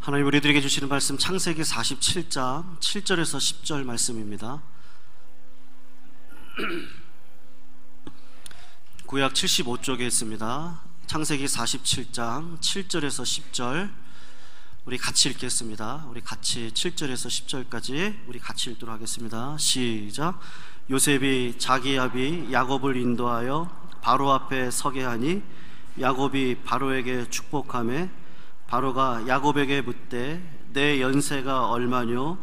하나님 우리들에게 주시는 말씀 창세기 47장 7절에서 10절 말씀입니다. 구약 75쪽에 있습니다. 창세기 47장 7절에서 10절 우리 같이 읽겠습니다. 우리 같이 7절에서 10절까지 우리 같이 읽도록 하겠습니다. 시작. 요셉이 자기 아비 야곱을 인도하여 바로 앞에 서게 하니 야곱이 바로에게 축복하매 바로가 야곱에게 묻되 내 연세가 얼마뇨?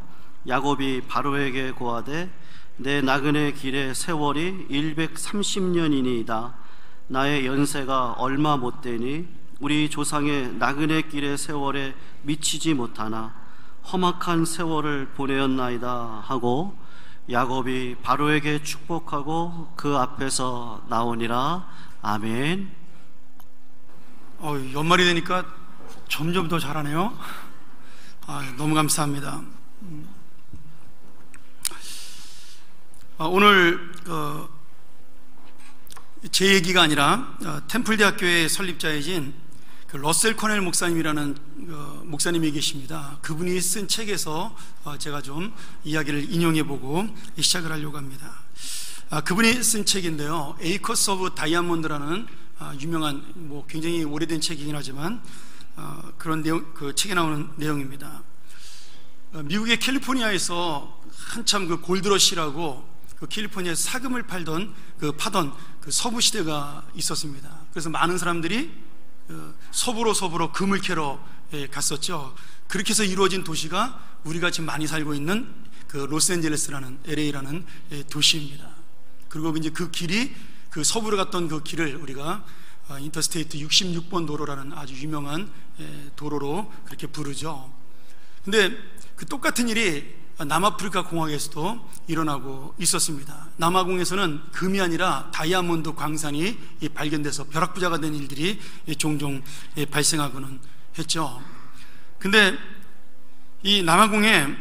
야곱이 바로에게 고하되 내 나그네 길의 세월이 130년이니이다. 나의 연세가 얼마 못되니 우리 조상의 나그네 길의 세월에 미치지 못하나 험악한 세월을 보내었나이다 하고 야곱이 바로에게 축복하고 그 앞에서 나오니라. 아멘. 연말이 되니까 점점 더 잘하네요. 너무 감사합니다. 오늘 제 얘기가 아니라 템플대학교의 설립자이신 러셀 코넬 목사님이라는 목사님이 계십니다. 그분이 쓴 책에서 제가 좀 이야기를 인용해보고 시작을 하려고 합니다. 그분이 쓴 책인데요, 에이커스 오브 다이아몬드라는 유명한 굉장히 오래된 책이긴 하지만 그런 내용, 그 책에 나오는 내용입니다. 미국의 캘리포니아에서 한참 그 골드러시라고 그 캘리포니아에서 사금을 파던 그 서부 시대가 있었습니다. 그래서 많은 사람들이 서부로 금을 캐러 갔었죠. 그렇게 해서 이루어진 도시가 우리가 지금 많이 살고 있는 그 로스앤젤레스라는 LA라는 도시입니다. 그리고 이제 그 길이 그 서부로 갔던 그 길을 우리가 인터스테이트 66번 도로라는 아주 유명한 도로로 그렇게 부르죠. 근데 그 똑같은 일이 남아프리카 공화국에서도 일어나고 있었습니다. 남아공에서는 금이 아니라 다이아몬드 광산이 발견돼서 벼락부자가 된 일들이 종종 발생하고는 했죠. 근데 이 남아공에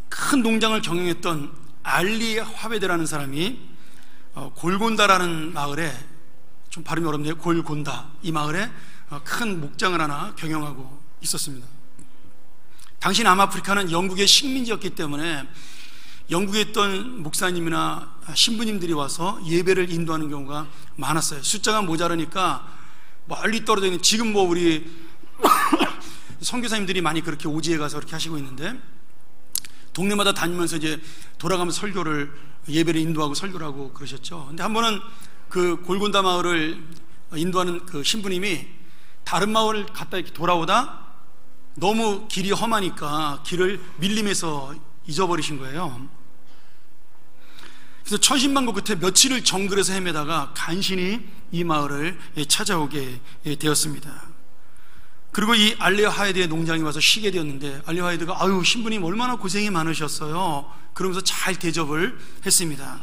큰 농장을 경영했던 알리 하베드라는 사람이 골곤다라는 마을에, 좀 발음이 어렵네요. 골곤다, 이 마을에 큰 목장을 하나 경영하고 있었습니다. 당시 남아프리카는 영국의 식민지였기 때문에 영국에 있던 목사님이나 신부님들이 와서 예배를 인도하는 경우가 많았어요. 숫자가 모자라니까 멀리 떨어져 있는, 지금 우리 선교사님들이 많이 그렇게 오지에 가서 그렇게 하시고 있는데, 동네마다 다니면서 이제 돌아가면서 설교를, 예배를 인도하고 설교를 하고 그러셨죠. 근데 한 번은 그 골곤다 마을을 인도하는 그 신부님이 다른 마을을 갔다 이렇게 돌아오다 너무 길이 험하니까 길을 밀림에서 잊어버리신 거예요. 그래서 천신만고 끝에 며칠을 정글에서 헤매다가 간신히 이 마을을 찾아오게 되었습니다. 그리고 이 알리 하이드의 농장에 와서 쉬게 되었는데, 알리 하이드가 아유 신부님 얼마나 고생이 많으셨어요 그러면서 잘 대접을 했습니다.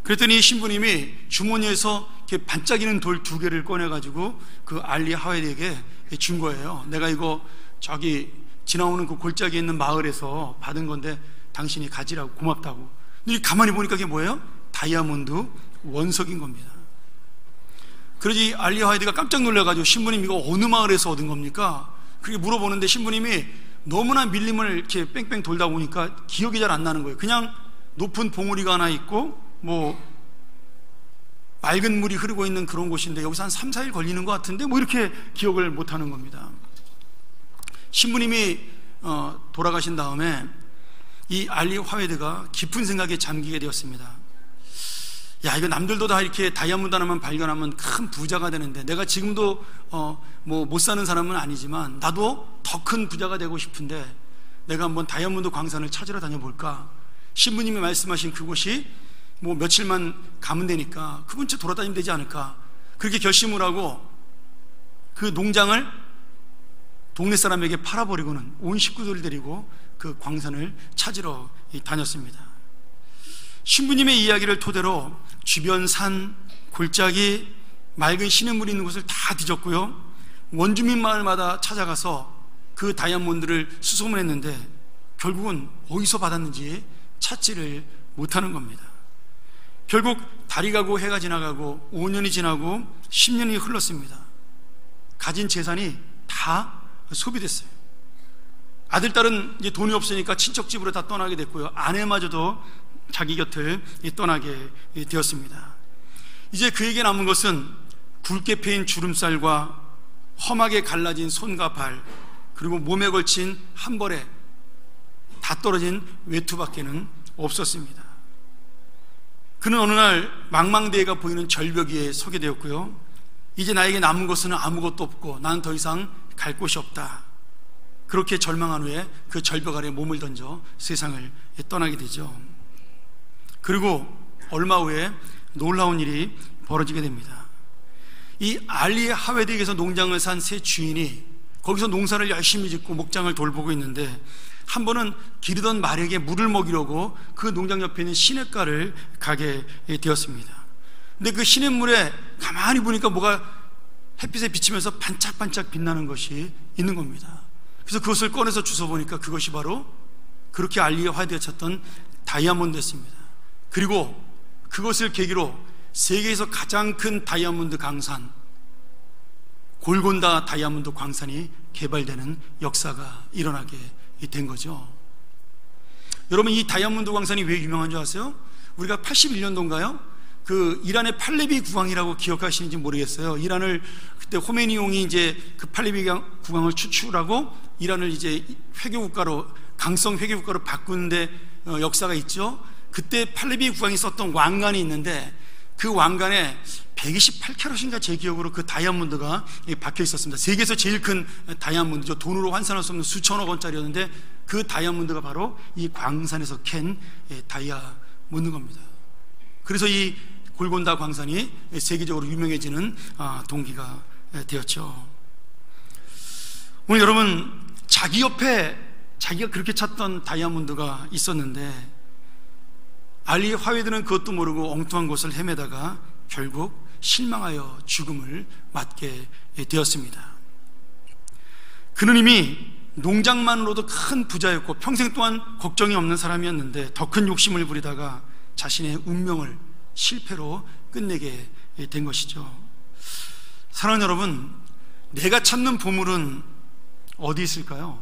그랬더니 신부님이 주머니에서 이렇게 반짝이는 돌 2개를 꺼내가지고 그 알리 하이드에게 준 거예요. 내가 이거 저기 지나오는 그 골짜기에 있는 마을에서 받은 건데 당신이 가지라고, 고맙다고. 근데 가만히 보니까 이게 뭐예요? 다이아몬드 원석인 겁니다. 그러지 알리 하이드가 깜짝 놀라가지고 신부님 이거 어느 마을에서 얻은 겁니까? 그렇게 물어보는데 신부님이 너무나 밀림을 이렇게 뺑뺑 돌다 보니까 기억이 잘 안 나는 거예요. 그냥 높은 봉우리가 하나 있고 맑은 물이 흐르고 있는 그런 곳인데 여기서 한 3, 4일 걸리는 것 같은데 이렇게 기억을 못 하는 겁니다. 신부님이 돌아가신 다음에 이 알리 하이드가 깊은 생각에 잠기게 되었습니다. 야, 이거 남들도 다 이렇게 다이아몬드 하나만 발견하면 큰 부자가 되는데, 내가 지금도 못 사는 사람은 아니지만 나도 더 큰 부자가 되고 싶은데 내가 한번 다이아몬드 광산을 찾으러 다녀볼까? 신부님이 말씀하신 그곳이 며칠만 가면 되니까 그 근처 돌아다니면 되지 않을까? 그렇게 결심을 하고 그 농장을 동네 사람에게 팔아버리고는 온 식구들을 데리고 그 광산을 찾으러 다녔습니다. 신부님의 이야기를 토대로 주변 산, 골짜기, 맑은 시냇물이 있는 곳을 다 뒤졌고요, 원주민 마을마다 찾아가서 그 다이아몬드를 수소문했는데 결국은 어디서 받았는지 찾지를 못하는 겁니다. 결국 달이 가고 해가 지나가고 5년이 지나고 10년이 흘렀습니다. 가진 재산이 다 소비됐어요. 아들, 딸은 이제 돈이 없으니까 친척 집으로 다 떠나게 됐고요. 아내마저도 자기 곁을 떠나게 되었습니다. 이제 그에게 남은 것은 굵게 패인 주름살과 험하게 갈라진 손과 발, 그리고 몸에 걸친 한 벌에 다 떨어진 외투밖에는 없었습니다. 그는 어느 날 망망대해가 보이는 절벽 위에 서게 되었고요. 이제 나에게 남은 것은 아무것도 없고 나는 더 이상 갈 곳이 없다. 그렇게 절망한 후에 그 절벽 아래 몸을 던져 세상을 떠나게 되죠. 그리고 얼마 후에 놀라운 일이 벌어지게 됩니다. 이 알리의 하웨드에게서 농장을 산 새 주인이 거기서 농사를 열심히 짓고 목장을 돌보고 있는데 한 번은 기르던 말에게 물을 먹이려고 그 농장 옆에 있는 시냇가를 가게 되었습니다. 근데 그 시냇물에 가만히 보니까 뭐가 햇빛에 비치면서 반짝반짝 빛나는 것이 있는 겁니다. 그래서 그것을 꺼내서 주워보니까 그것이 바로 그렇게 알리의 화두에 찼던 다이아몬드였습니다. 그리고 그것을 계기로 세계에서 가장 큰 다이아몬드 강산, 골곤다 다이아몬드 광산이 개발되는 역사가 일어나게 된 거죠. 여러분, 이 다이아몬드 광산이 왜 유명한 줄 아세요? 우리가 81년도인가요? 그 이란의 팔레비 국왕이라고 기억하시는지 모르겠어요. 이란을 그때 호메니용이 이제 그 팔레비 국왕을 추출하고 이란을 이제 회계국가로, 강성 회계국가로 바꾸는데 역사가 있죠. 그때 팔레비 국왕이 썼던 왕관이 있는데 그 왕관에 128캐럿인가 제 기억으로 그 다이아몬드가 박혀 있었습니다. 세계에서 제일 큰 다이아몬드죠. 돈으로 환산할 수 없는 수천억 원짜리였는데 그 다이아몬드가 바로 이 광산에서 캔 다이아몬드인 겁니다. 그래서 이 골곤다 광산이 세계적으로 유명해지는 동기가 되었죠. 오늘 여러분, 자기 옆에 자기가 그렇게 찾던 다이아몬드가 있었는데 알리의 화웨드는 그것도 모르고 엉뚱한 곳을 헤매다가 결국 실망하여 죽음을 맞게 되었습니다. 그는 이미 농장만으로도 큰 부자였고 평생 동안 걱정이 없는 사람이었는데 더 큰 욕심을 부리다가 자신의 운명을 실패로 끝내게 된 것이죠. 사랑하는 여러분, 내가 찾는 보물은 어디 있을까요?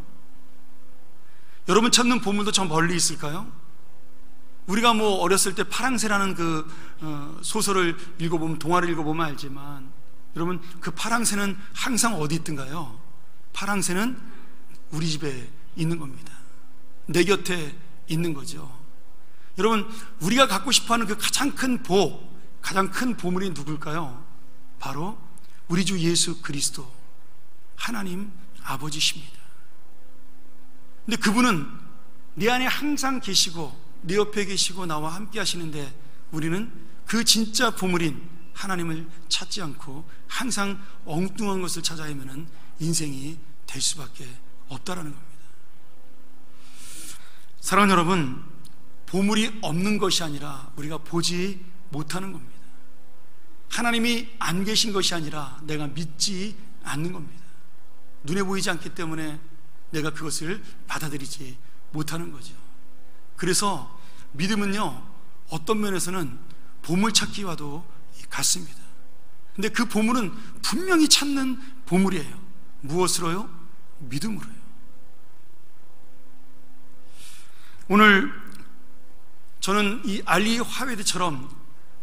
여러분 찾는 보물도 저 멀리 있을까요? 우리가 뭐 어렸을 때 파랑새라는 그 소설을 읽어보면, 동화를 읽어보면 알지만 여러분, 그 파랑새는 항상 어디 있던가요? 파랑새는 우리 집에 있는 겁니다. 내 곁에 있는 거죠. 여러분, 우리가 갖고 싶어하는 그 가장 큰 복, 가장 큰 보물이 누굴까요? 바로 우리 주 예수 그리스도, 하나님 아버지십니다. 근데 그분은 내 안에 항상 계시고 내 옆에 계시고 나와 함께 하시는데 우리는 그 진짜 보물인 하나님을 찾지 않고 항상 엉뚱한 것을 찾아 헤매는 인생이 될 수밖에 없다라는 겁니다. 사랑하는 여러분, 보물이 없는 것이 아니라 우리가 보지 못하는 겁니다. 하나님이 안 계신 것이 아니라 내가 믿지 않는 겁니다. 눈에 보이지 않기 때문에 내가 그것을 받아들이지 못하는 거죠. 그래서 믿음은요, 어떤 면에서는 보물찾기와도 같습니다. 근데 그 보물은 분명히 찾는 보물이에요. 무엇으로요? 믿음으로요. 오늘 저는 이 알리 화웨드처럼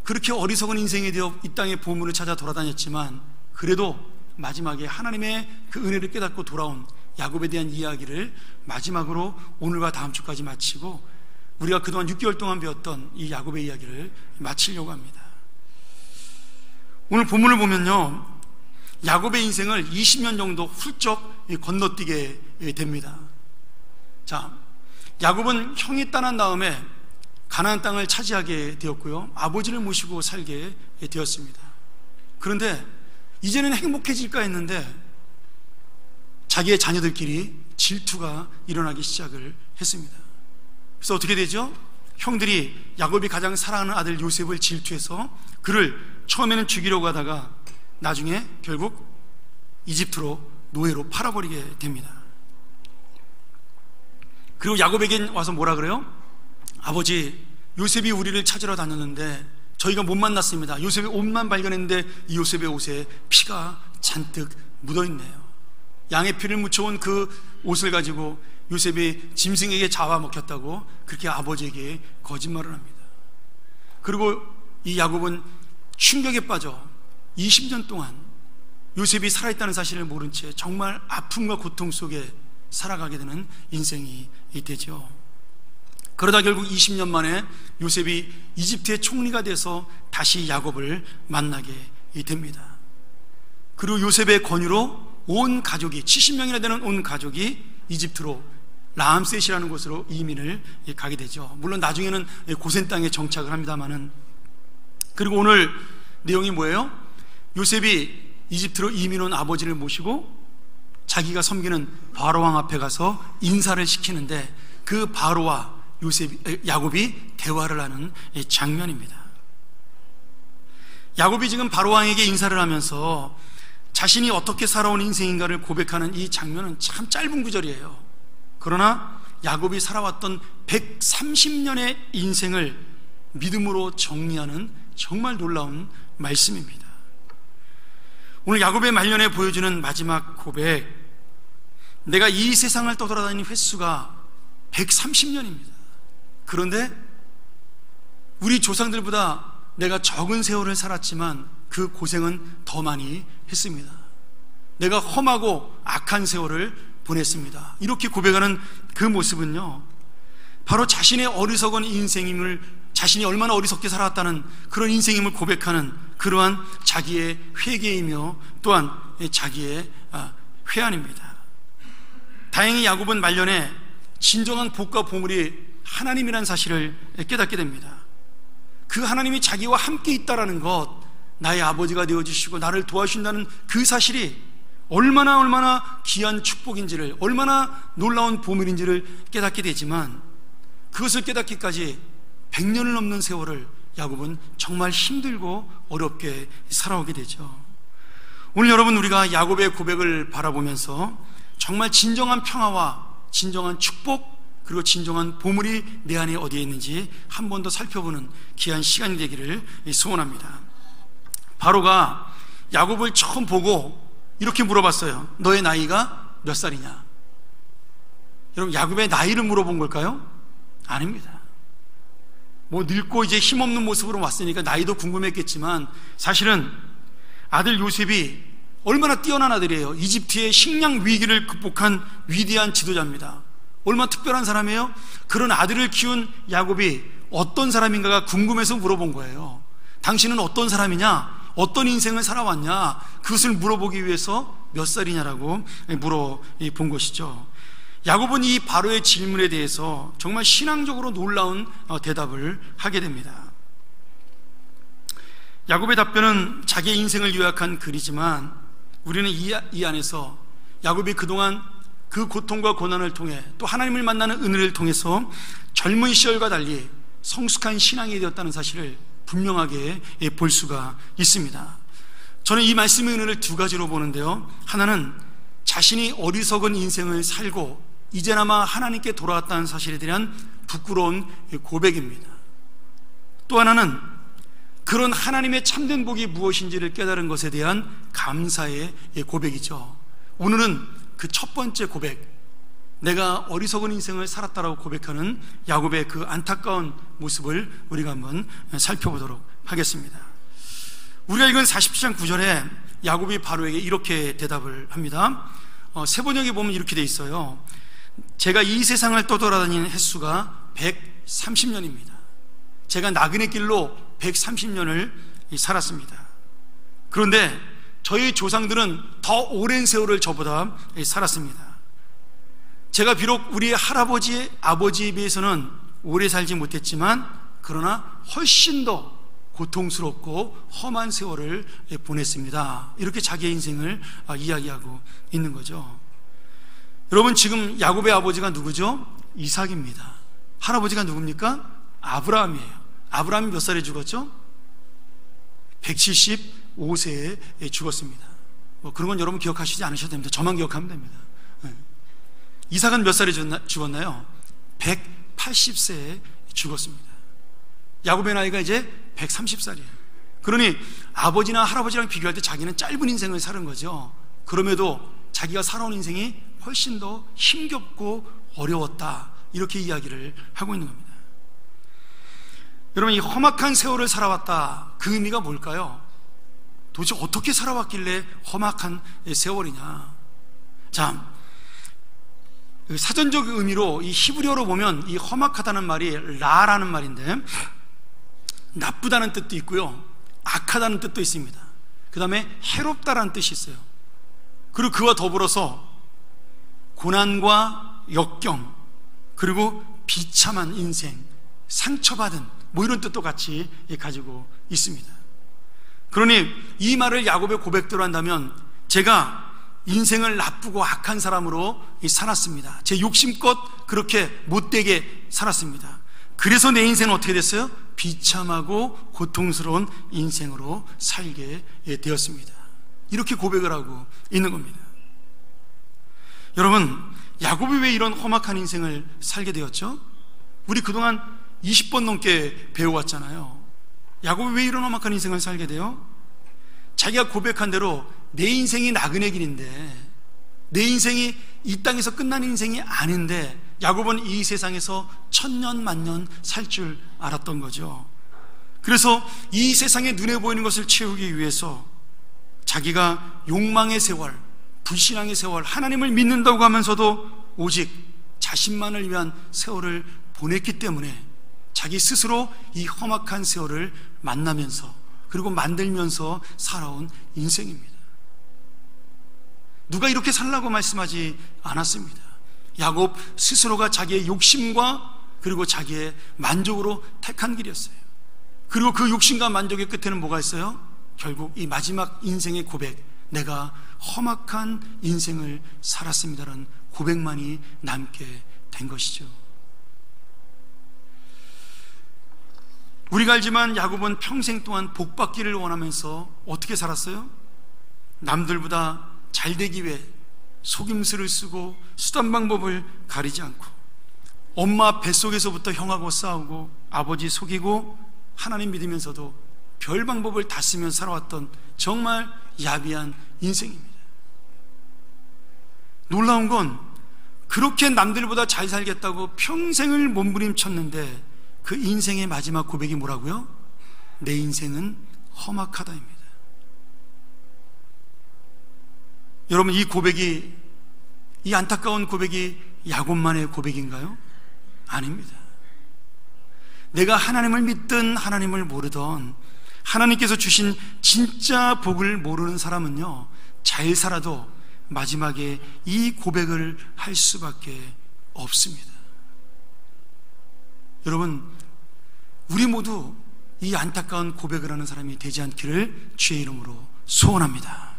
그렇게 어리석은 인생이 되어 이 땅의 보물을 찾아 돌아다녔지만 그래도 마지막에 하나님의 그 은혜를 깨닫고 돌아온 야곱에 대한 이야기를 마지막으로 오늘과 다음 주까지 마치고 우리가 그동안 6개월 동안 배웠던 이 야곱의 이야기를 마치려고 합니다. 오늘 본문을 보면요, 야곱의 인생을 20년 정도 훌쩍 건너뛰게 됩니다. 자, 야곱은 형이 떠난 다음에 가나안 땅을 차지하게 되었고요, 아버지를 모시고 살게 되었습니다. 그런데 이제는 행복해질까 했는데 자기의 자녀들끼리 질투가 일어나기 시작을 했습니다. 그래서 어떻게 되죠? 형들이 야곱이 가장 사랑하는 아들 요셉을 질투해서 그를 처음에는 죽이려고 하다가 나중에 결국 이집트로 노예로 팔아버리게 됩니다. 그리고 야곱에게 와서 뭐라 그래요? 아버지, 요셉이 우리를 찾으러 다녔는데 저희가 못 만났습니다. 요셉의 옷만 발견했는데 이 요셉의 옷에 피가 잔뜩 묻어있네요. 양의 피를 묻혀온 그 옷을 가지고 요셉이 짐승에게 잡아먹혔다고 그렇게 아버지에게 거짓말을 합니다. 그리고 이 야곱은 충격에 빠져 20년 동안 요셉이 살아있다는 사실을 모른 채 정말 아픔과 고통 속에 살아가게 되는 인생이 되죠. 그러다 결국 20년 만에 요셉이 이집트의 총리가 돼서 다시 야곱을 만나게 됩니다. 그리고 요셉의 권유로 온 가족이 70명이나 되는 온 가족이 이집트로 라암셋이라는 곳으로 이민을 가게 되죠. 물론 나중에는 고센 땅에 정착을 합니다만은. 그리고 오늘 내용이 뭐예요? 요셉이 이집트로 이민 온 아버지를 모시고 자기가 섬기는 바로왕 앞에 가서 인사를 시키는데 그 바로와 야곱이 대화를 하는 장면입니다. 야곱이 지금 바로왕에게 인사를 하면서 자신이 어떻게 살아온 인생인가를 고백하는 이 장면은 참 짧은 구절이에요. 그러나 야곱이 살아왔던 130년의 인생을 믿음으로 정리하는 정말 놀라운 말씀입니다. 오늘 야곱의 말년에 보여주는 마지막 고백, 내가 이 세상을 떠돌아다니는 횟수가 130년입니다. 그런데 우리 조상들보다 내가 적은 세월을 살았지만 그 고생은 더 많이 했습니다. 내가 험하고 악한 세월을 보냈습니다. 이렇게 고백하는 그 모습은요, 바로 자신의 어리석은 인생임을, 자신이 얼마나 어리석게 살아왔다는 그런 인생임을 고백하는 그러한 자기의 회개이며 또한 자기의 회한입니다. 다행히 야곱은 말년에 진정한 복과 보물이 하나님이라는 사실을 깨닫게 됩니다. 그 하나님이 자기와 함께 있다라는 것, 나의 아버지가 되어주시고 나를 도와주신다는 그 사실이 얼마나 귀한 축복인지를, 얼마나 놀라운 보물인지를 깨닫게 되지만, 그것을 깨닫기까지 100년을 넘는 세월을 야곱은 정말 힘들고 어렵게 살아오게 되죠. 오늘 여러분, 우리가 야곱의 고백을 바라보면서 정말 진정한 평화와 진정한 축복, 그리고 진정한 보물이 내 안에 어디에 있는지 한 번 더 살펴보는 귀한 시간이 되기를 소원합니다. 바로가 야곱을 처음 보고 이렇게 물어봤어요. 너의 나이가 몇 살이냐? 여러분, 야곱의 나이를 물어본 걸까요? 아닙니다. 뭐 늙고 이제 힘없는 모습으로 왔으니까 나이도 궁금했겠지만, 사실은 아들 요셉이 얼마나 뛰어난 아들이에요. 이집트의 식량 위기를 극복한 위대한 지도자입니다. 얼마나 특별한 사람이에요? 그런 아들을 키운 야곱이 어떤 사람인가가 궁금해서 물어본 거예요. 당신은 어떤 사람이냐? 어떤 인생을 살아왔냐? 그것을 물어보기 위해서 몇 살이냐라고 물어본 것이죠. 야곱은 이 바로의 질문에 대해서 정말 신앙적으로 놀라운 대답을 하게 됩니다. 야곱의 답변은 자기의 인생을 요약한 글이지만, 우리는 이 안에서 야곱이 그동안 그 고통과 고난을 통해 또 하나님을 만나는 은혜를 통해서 젊은 시절과 달리 성숙한 신앙이 되었다는 사실을 분명하게 볼 수가 있습니다. 저는 이 말씀의 은혜를 두 가지로 보는데요, 하나는 자신이 어리석은 인생을 살고 이제나마 하나님께 돌아왔다는 사실에 대한 부끄러운 고백입니다. 또 하나는 그런 하나님의 참된 복이 무엇인지를 깨달은 것에 대한 감사의 고백이죠. 오늘은 그 첫 번째 고백, 내가 어리석은 인생을 살았다라고 고백하는 야곱의 그 안타까운 모습을 우리가 한번 살펴보도록 하겠습니다. 우리가 읽은 47장 9절에 야곱이 바로에게 이렇게 대답을 합니다. 세번역에 보면 이렇게 돼 있어요. 제가 이 세상을 떠돌아다니는 횟수가 130년입니다. 제가 나그네 길로 130년을 살았습니다. 그런데 저희 조상들은 더 오랜 세월을 저보다 살았습니다. 제가 비록 우리 할아버지, 아버지에 비해서는 오래 살지 못했지만, 그러나 훨씬 더 고통스럽고 험한 세월을 보냈습니다. 이렇게 자기의 인생을 이야기하고 있는 거죠. 여러분, 지금 야곱의 아버지가 누구죠? 이삭입니다. 할아버지가 누굽니까? 아브라함이에요. 아브라함이 몇 살에 죽었죠? 175세에 죽었습니다. 뭐 그런 건 여러분 기억하시지 않으셔도 됩니다. 저만 기억하면 됩니다. 이삭은 몇 살에 죽었나요? 180세에 죽었습니다. 야곱의 나이가 이제 130살이에요. 그러니 아버지나 할아버지랑 비교할 때 자기는 짧은 인생을 사는 거죠. 그럼에도 자기가 살아온 인생이 훨씬 더 힘겹고 어려웠다, 이렇게 이야기를 하고 있는 겁니다. 여러분, 이 험악한 세월을 살아왔다, 그 의미가 뭘까요? 도대체 어떻게 살아왔길래 험악한 세월이냐? 자, 사전적 의미로 이 히브리어로 보면 이 험악하다는 말이 라라는 말인데, 나쁘다는 뜻도 있고요, 악하다는 뜻도 있습니다. 그 다음에 해롭다라는 뜻이 있어요. 그리고 그와 더불어서 고난과 역경, 그리고 비참한 인생, 상처받은, 뭐 이런 뜻도 같이 가지고 있습니다. 그러니 이 말을 야곱의 고백대로 한다면, 제가 인생을 나쁘고 악한 사람으로 살았습니다. 제 욕심껏 그렇게 못되게 살았습니다. 그래서 내 인생은 어떻게 됐어요? 비참하고 고통스러운 인생으로 살게 되었습니다. 이렇게 고백을 하고 있는 겁니다. 여러분, 야곱이 왜 이런 험악한 인생을 살게 되었죠? 우리 그동안 20번 넘게 배워왔잖아요. 야곱이 왜 이런 험악한 인생을 살게 돼요? 자기가 고백한 대로 내 인생이 나그네 길인데, 내 인생이 이 땅에서 끝난 인생이 아닌데, 야곱은 이 세상에서 천년 만년 살 줄 알았던 거죠. 그래서 이 세상에 눈에 보이는 것을 채우기 위해서 자기가 욕망의 세월, 불신앙의 세월, 하나님을 믿는다고 하면서도 오직 자신만을 위한 세월을 보냈기 때문에 자기 스스로 이 험악한 세월을 만나면서, 그리고 만들면서 살아온 인생입니다. 누가 이렇게 살라고 말씀하지 않았습니다. 야곱 스스로가 자기의 욕심과 그리고 자기의 만족으로 택한 길이었어요. 그리고 그 욕심과 만족의 끝에는 뭐가 있어요? 결국 이 마지막 인생의 고백, 내가 험악한 인생을 살았습니다라는 고백만이 남게 된 것이죠. 우리가 알지만 야곱은 평생 동안 복받기를 원하면서 어떻게 살았어요? 남들보다 잘 되기 위해 속임수를 쓰고 수단 방법을 가리지 않고, 엄마 뱃속에서부터 형하고 싸우고 아버지 속이고 하나님 믿으면서도 별 방법을 다 쓰면서 살아왔던 정말 야비한 인생입니다. 놀라운 건 그렇게 남들보다 잘 살겠다고 평생을 몸부림쳤는데 그 인생의 마지막 고백이 뭐라고요? 내 인생은 험악하다입니다. 여러분, 이 고백이, 이 안타까운 고백이 야곱만의 고백인가요? 아닙니다. 내가 하나님을 믿든 하나님을 모르든 하나님께서 주신 진짜 복을 모르는 사람은요, 잘 살아도 마지막에 이 고백을 할 수밖에 없습니다. 여러분, 우리 모두 이 안타까운 고백을 하는 사람이 되지 않기를 주의 이름으로 소원합니다.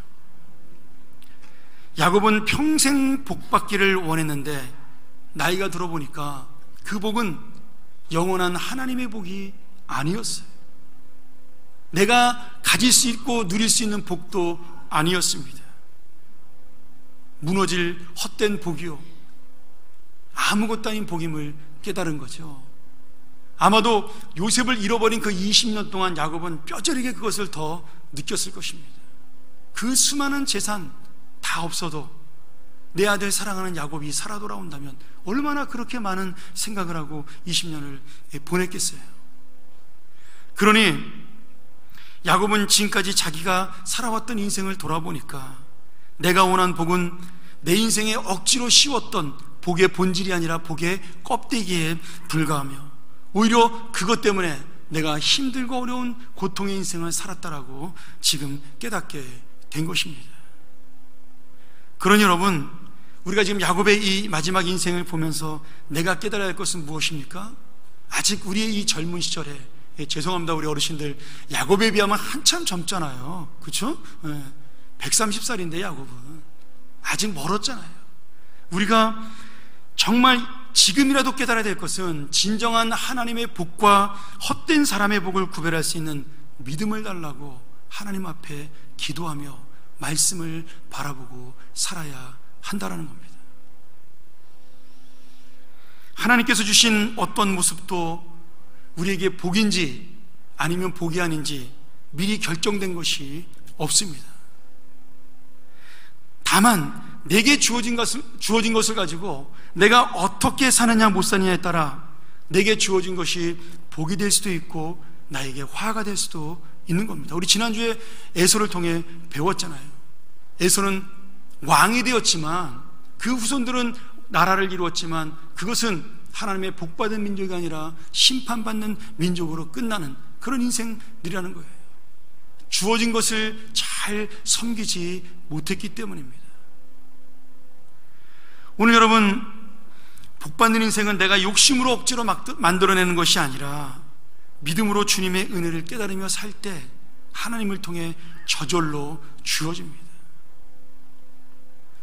야곱은 평생 복받기를 원했는데 나이가 들어보니까 그 복은 영원한 하나님의 복이 아니었어요. 내가 가질 수 있고 누릴 수 있는 복도 아니었습니다. 무너질 헛된 복이요, 아무것도 아닌 복임을 깨달은 거죠. 아마도 요셉을 잃어버린 그 20년 동안 야곱은 뼈저리게 그것을 더 느꼈을 것입니다. 그 수많은 재산 다 없어도 내 아들 사랑하는 야곱이 살아 돌아온다면 얼마나 그렇게 많은 생각을 하고 20년을 보냈겠어요. 그러니 야곱은 지금까지 자기가 살아왔던 인생을 돌아보니까 내가 원한 복은 내 인생에 억지로 씌웠던 복의 본질이 아니라 복의 껍데기에 불과하며, 오히려 그것 때문에 내가 힘들고 어려운 고통의 인생을 살았다라고 지금 깨닫게 된 것입니다. 그러니 여러분, 우리가 지금 야곱의 이 마지막 인생을 보면서 내가 깨달아야 할 것은 무엇입니까? 아직 우리의 이 젊은 시절에, 죄송합니다 우리 어르신들, 야곱에 비하면 한참 젊잖아요. 그렇죠? 130살인데 야곱은 아직 멀었잖아요. 우리가 정말 지금이라도 깨달아야 될 것은 진정한 하나님의 복과 헛된 사람의 복을 구별할 수 있는 믿음을 달라고 하나님 앞에 기도하며 말씀을 바라보고 살아야 한다라는 겁니다. 하나님께서 주신 어떤 모습도 우리에게 복인지 아니면 복이 아닌지 미리 결정된 것이 없습니다. 다만 내게 주어진 것을 가지고 내가 어떻게 사느냐 못 사느냐에 따라 내게 주어진 것이 복이 될 수도 있고 나에게 화가 될 수도 있는 겁니다. 우리 지난주에 에서를 통해 배웠잖아요. 에서는 왕이 되었지만 그 후손들은 나라를 이루었지만 그것은 하나님의 복받은 민족이 아니라 심판받는 민족으로 끝나는 그런 인생들이라는 거예요. 주어진 것을 잘 섬기지 못했기 때문입니다. 오늘 여러분, 복받는 인생은 내가 욕심으로 억지로 만들어내는 것이 아니라 믿음으로 주님의 은혜를 깨달으며 살 때 하나님을 통해 저절로 주어집니다.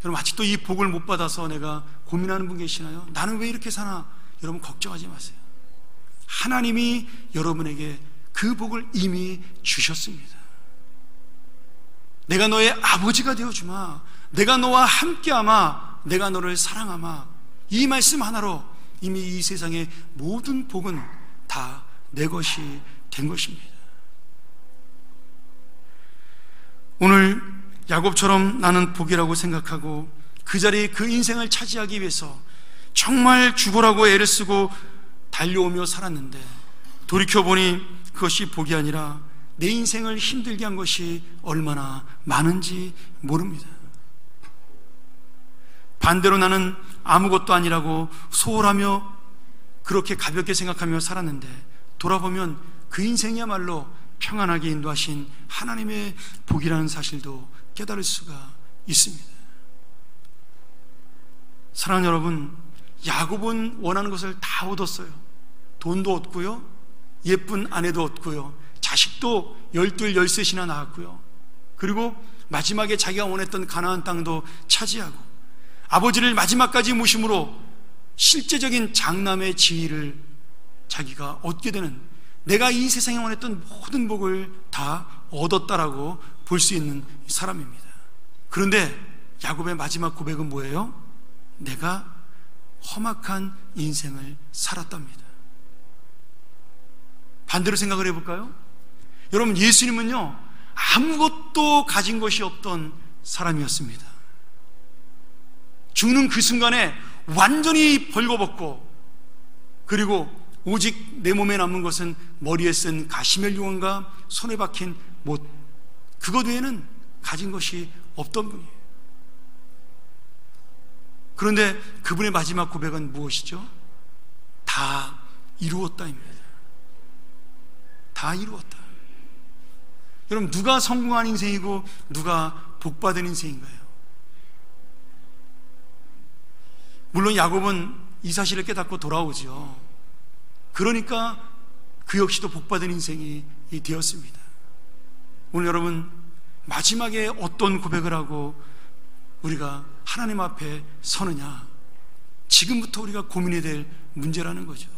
여러분, 아직도 이 복을 못 받아서 내가 고민하는 분 계시나요? 나는 왜 이렇게 사나? 여러분, 걱정하지 마세요. 하나님이 여러분에게 그 복을 이미 주셨습니다. 내가 너의 아버지가 되어주마, 내가 너와 함께하마, 내가 너를 사랑하마, 이 말씀 하나로 이미 이 세상의 모든 복은 다 내 것이 된 것입니다. 오늘 야곱처럼 나는 복이라고 생각하고 그 자리에 그 인생을 차지하기 위해서 정말 죽으라고 애를 쓰고 달려오며 살았는데 돌이켜보니 그것이 복이 아니라 내 인생을 힘들게 한 것이 얼마나 많은지 모릅니다. 반대로 나는 아무것도 아니라고 소홀하며 그렇게 가볍게 생각하며 살았는데 돌아보면 그 인생이야말로 평안하게 인도하신 하나님의 복이라는 사실도 깨달을 수가 있습니다. 사랑하는 여러분, 야곱은 원하는 것을 다 얻었어요. 돈도 얻고요, 예쁜 아내도 얻고요, 자식도 12, 13이나 낳았고요, 그리고 마지막에 자기가 원했던 가나안 땅도 차지하고 아버지를 마지막까지 모심으로 실제적인 장남의 지위를 자기가 얻게 되는, 내가 이 세상에 원했던 모든 복을 다 얻었다라고 볼 수 있는 사람입니다. 그런데 야곱의 마지막 고백은 뭐예요? 내가 험악한 인생을 살았답니다. 반대로 생각을 해볼까요? 여러분, 예수님은요 아무것도 가진 것이 없던 사람이었습니다. 죽는 그 순간에 완전히 벌거벗고, 그리고 오직 내 몸에 남은 것은 머리에 쓴 가시멜 유언과 손에 박힌 못, 그것 외에는 가진 것이 없던 분이에요. 그런데 그분의 마지막 고백은 무엇이죠? 다 이루었다입니다. 다 이루었다. 여러분, 누가 성공한 인생이고 누가 복받은 인생인가요? 물론 야곱은 이 사실을 깨닫고 돌아오죠. 그러니까 그 역시도 복받은 인생이 되었습니다. 오늘 여러분, 마지막에 어떤 고백을 하고 우리가 하나님 앞에 서느냐, 지금부터 우리가 고민해야 될 문제라는 거죠.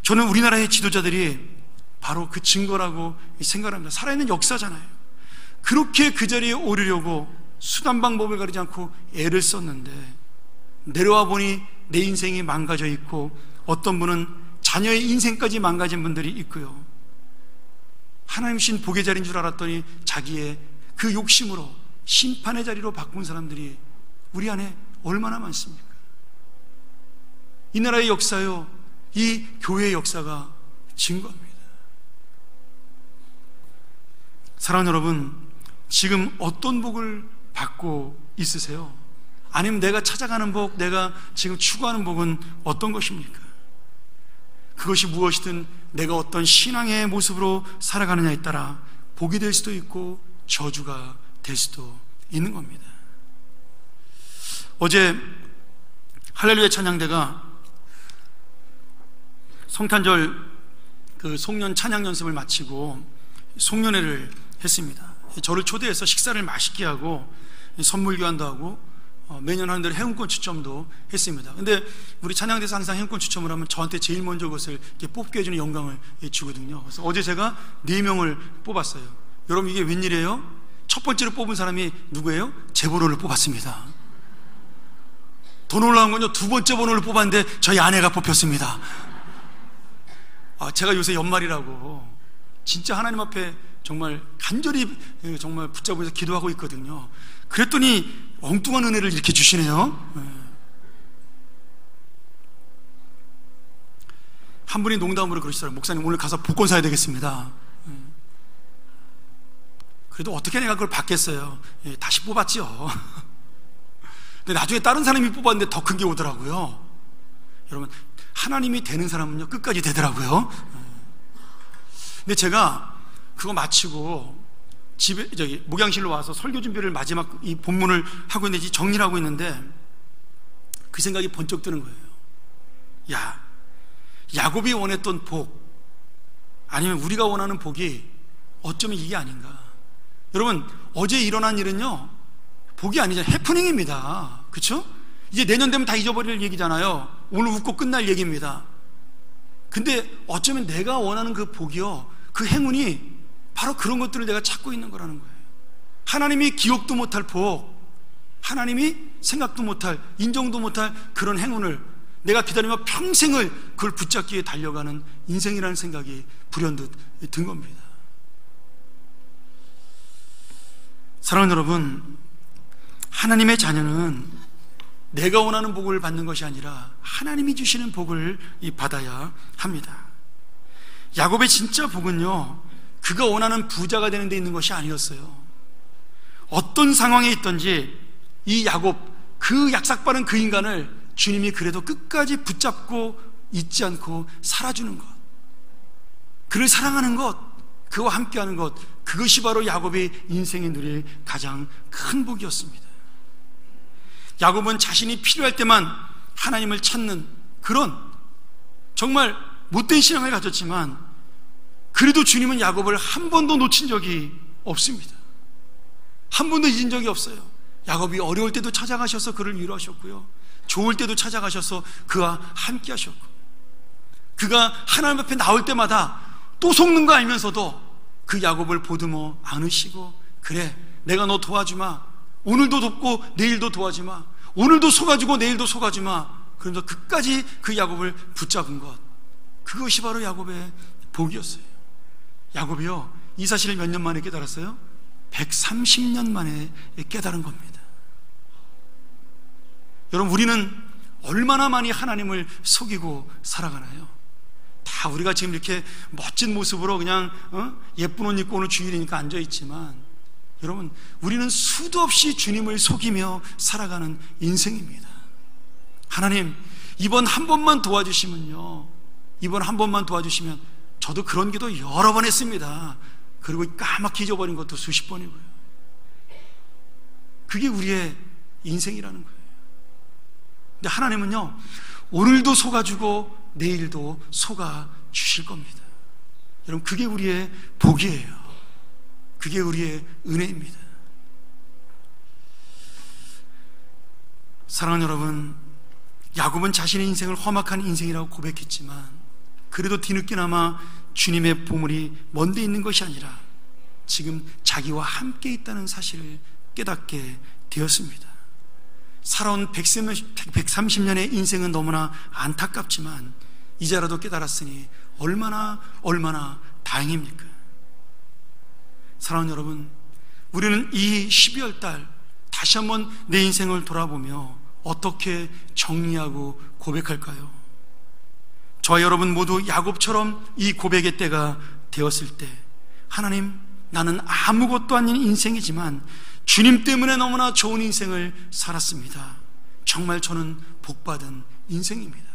저는 우리나라의 지도자들이 바로 그 증거라고 생각합니다. 살아있는 역사잖아요. 그렇게 그 자리에 오르려고 수단 방법을 가리지 않고 애를 썼는데 내려와 보니 내 인생이 망가져 있고, 어떤 분은 자녀의 인생까지 망가진 분들이 있고요, 하나님 신 복의 자리인 줄 알았더니 자기의 그 욕심으로 심판의 자리로 바꾼 사람들이 우리 안에 얼마나 많습니까? 이 나라의 역사요, 이 교회의 역사가 증거합니다. 사랑하는 여러분, 지금 어떤 복을 받고 있으세요? 아니면 내가 찾아가는 복, 내가 지금 추구하는 복은 어떤 것입니까? 그것이 무엇이든 내가 어떤 신앙의 모습으로 살아가느냐에 따라 복이 될 수도 있고 저주가 될 수도 있는 겁니다. 어제 할렐루야 찬양대가 성탄절 그 송년 찬양 연습을 마치고 송년회를 했습니다. 저를 초대해서 식사를 맛있게 하고 선물 교환도 하고 매년 하는 대로 행운권 추첨도 했습니다. 근데 우리 찬양대에서 항상 행운권 추첨을 하면 저한테 제일 먼저 그것을 이렇게 뽑게 해주는 영광을 주거든요. 그래서 어제 제가 4명을 뽑았어요. 여러분, 이게 웬일이에요? 첫 번째로 뽑은 사람이 누구예요? 제 번호를 뽑았습니다. 더 놀라운 건요, 두 번째 번호를 뽑았는데 저희 아내가 뽑혔습니다. 제가 요새 연말이라고 진짜 하나님 앞에 정말 간절히 정말 붙잡으면서 기도하고 있거든요. 그랬더니 엉뚱한 은혜를 이렇게 주시네요. 한 분이 농담으로 그러시더라고요. 목사님, 오늘 가서 복권 사야 되겠습니다. 그래도 어떻게 내가 그걸 받겠어요. 다시 뽑았죠. 근데 나중에 다른 사람이 뽑았는데 더 큰 게 오더라고요. 여러분, 하나님이 되는 사람은요, 끝까지 되더라고요. 근데 제가 그거 마치고 집에, 목양실로 와서 설교 준비를 마지막 이 본문을 하고 있는데, 정리를 하고 있는데, 그 생각이 번쩍 드는 거예요. 야, 야곱이 원했던 복, 아니면 우리가 원하는 복이 어쩌면 이게 아닌가. 여러분, 어제 일어난 일은요, 복이 아니잖아요. 해프닝입니다. 그렇죠? 이제 내년 되면 다 잊어버릴 얘기잖아요. 오늘 웃고 끝날 얘기입니다. 근데 어쩌면 내가 원하는 그 복이요, 그 행운이 바로 그런 것들을 내가 찾고 있는 거라는 거예요. 하나님이 기억도 못할 복, 하나님이 생각도 못할, 인정도 못할 그런 행운을 내가 기다리며 평생을 그걸 붙잡기 위해 달려가는 인생이라는 생각이 불현듯 든 겁니다. 사랑하는 여러분, 하나님의 자녀는 내가 원하는 복을 받는 것이 아니라 하나님이 주시는 복을 받아야 합니다. 야곱의 진짜 복은요, 그가 원하는 부자가 되는 데 있는 것이 아니었어요. 어떤 상황에 있든지 이 야곱, 그 약삭빠른 그 인간을 주님이 그래도 끝까지 붙잡고 잊지 않고 살아주는 것, 그를 사랑하는 것, 그와 함께하는 것, 그것이 바로 야곱의 인생에 누릴 가장 큰 복이었습니다. 야곱은 자신이 필요할 때만 하나님을 찾는 그런 정말 못된 신앙을 가졌지만, 그래도 주님은 야곱을 한 번도 놓친 적이 없습니다. 한 번도 잊은 적이 없어요. 야곱이 어려울 때도 찾아가셔서 그를 위로하셨고요, 좋을 때도 찾아가셔서 그와 함께 하셨고, 그가 하나님 앞에 나올 때마다 또 속는 거 알면서도 그 야곱을 보듬어 안으시고, 그래, 내가 너 도와주마, 오늘도 돕고 내일도 도와주마, 오늘도 속아주고 내일도 속아주마, 그러면서 끝까지 그 야곱을 붙잡은 것, 그것이 바로 야곱의 복이었어요. 야곱이요, 이 사실을 몇 년 만에 깨달았어요? 130년 만에 깨달은 겁니다. 여러분, 우리는 얼마나 많이 하나님을 속이고 살아가나요? 다 우리가 지금 이렇게 멋진 모습으로 그냥 예쁜 옷 입고 오늘 주일이니까 앉아있지만, 여러분, 우리는 수도 없이 주님을 속이며 살아가는 인생입니다. 하나님, 이번 한 번만 도와주시면요, 이번 한 번만 도와주시면, 저도 그런 기도 여러 번 했습니다. 그리고 까맣게 잊어버린 것도 수십 번이고요. 그게 우리의 인생이라는 거예요. 근데 하나님은요, 오늘도 속아주고 내일도 속아주실 겁니다. 여러분, 그게 우리의 복이에요. 그게 우리의 은혜입니다. 사랑하는 여러분, 야곱은 자신의 인생을 험악한 인생이라고 고백했지만, 그래도 뒤늦게나마 주님의 보물이 먼데 있는 것이 아니라 지금 자기와 함께 있다는 사실을 깨닫게 되었습니다. 살아온 130년의 인생은 너무나 안타깝지만 이제라도 깨달았으니 얼마나 다행입니까? 사랑하는 여러분, 우리는 이 12월 달 다시 한번 내 인생을 돌아보며 어떻게 정리하고 고백할까요? 저와 여러분 모두 야곱처럼 이 고백의 때가 되었을 때, 하나님, 나는 아무것도 아닌 인생이지만 주님 때문에 너무나 좋은 인생을 살았습니다. 정말 저는 복받은 인생입니다.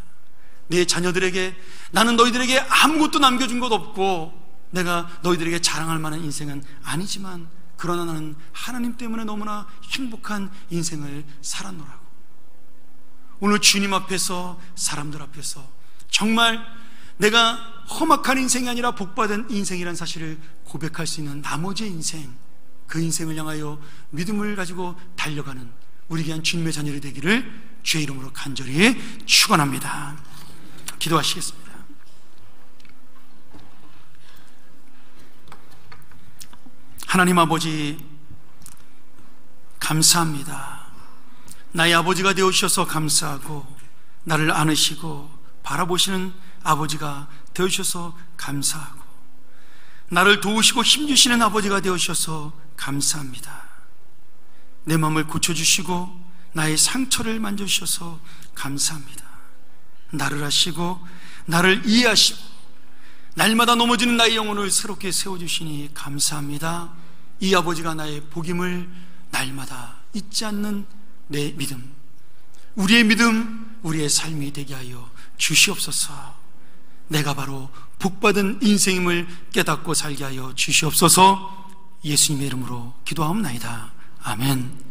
내 자녀들에게, 나는 너희들에게 아무것도 남겨준 것 없고 내가 너희들에게 자랑할 만한 인생은 아니지만, 그러나 나는 하나님 때문에 너무나 행복한 인생을 살았노라고. 오늘 주님 앞에서, 사람들 앞에서 정말 내가 험악한 인생이 아니라 복받은 인생이라는 사실을 고백할 수 있는 나머지의 인생, 그 인생을 향하여 믿음을 가지고 달려가는 우리 귀한 주님의 자녀들이 되기를 주의 이름으로 간절히 축원합니다. 기도하시겠습니다. 하나님 아버지, 감사합니다. 나의 아버지가 되어주셔서 감사하고, 나를 안으시고 바라보시는 아버지가 되어주셔서 감사하고, 나를 도우시고 힘주시는 아버지가 되어주셔서 감사합니다. 내 마음을 고쳐주시고 나의 상처를 만져주셔서 감사합니다. 나를 아시고 나를 이해하시고 날마다 넘어지는 나의 영혼을 새롭게 세워주시니 감사합니다. 이 아버지가 나의 복임을 날마다 잊지 않는 내 믿음, 우리의 믿음, 우리의 삶이 되게 하여 주시옵소서. 내가 바로 복받은 인생임을 깨닫고 살게 하여 주시옵소서. 예수님의 이름으로 기도하옵나이다. 아멘.